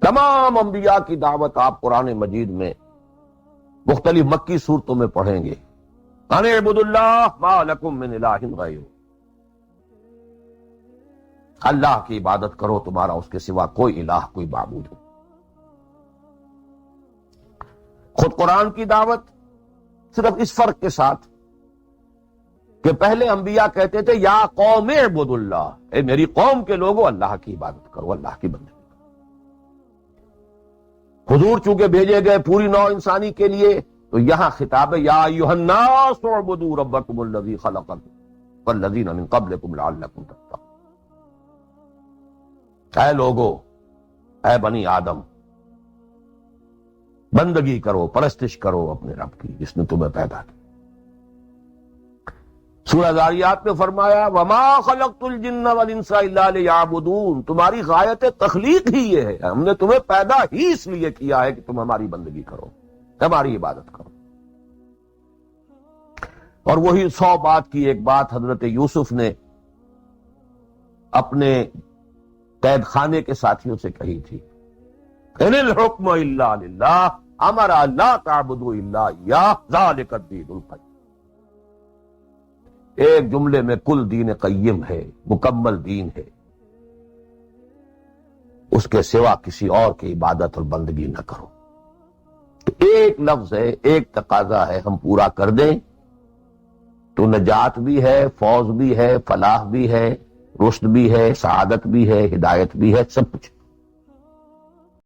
تمام انبیاء کی دعوت آپ قرآن مجید میں مختلف مکی صورتوں میں پڑھیں گے، ان اعبدوا اللہ ما لکم من الہ غیرہ، اللہ کی عبادت کرو، تمہارا اس کے سوا کوئی الہ، کوئی معبود نہیں۔ خود قرآن کی دعوت صرف اس فرق کے ساتھ کہ پہلے انبیاء کہتے تھے یا قوم اعبدوا اللہ، اے میری قوم کے لوگوں اللہ کی عبادت کرو، اللہ کی بندگی کرو۔ حضور چونکہ بھیجے گئے پوری نوع انسانی کے لیے، تو یہاں خطاب ہے یا ایھا الناس اعبدوا ربکم الذی خلقکم والذین من قبلکم لعلکم تتقون، اے لوگو، اے بنی آدم، بندگی کرو، پرستش کرو اپنے رب کی جس نے تمہیں پیدا کیا۔ سورہ ذاریات میں فرمایا وما خلقت الجن والانس الا لیعبدون، تمہاری غایت تخلیق ہی یہ ہے، ہم نے تمہیں پیدا ہی اس لیے کیا ہے کہ تم ہماری بندگی کرو، ہماری عبادت کرو۔ اور وہی 100 بات کی ایک بات حضرت یوسف نے اپنے قید خانے کے ساتھیوں سے کہی تھی، ان الحکم الا للہ امر لا تعبدوا الا ایاہ ذلک الدین القیم۔ ایک جملے میں کل دین قیم ہے، مکمل دین ہے، اس کے سوا کسی اور کی عبادت اور بندگی نہ کرو۔ تو ایک لفظ ہے، ایک تقاضا ہے، ہم پورا کر دیں تو نجات بھی ہے، فوز بھی ہے، فلاح بھی ہے، رشد بھی ہے، سعادت بھی ہے، ہدایت بھی ہے، سب کچھ۔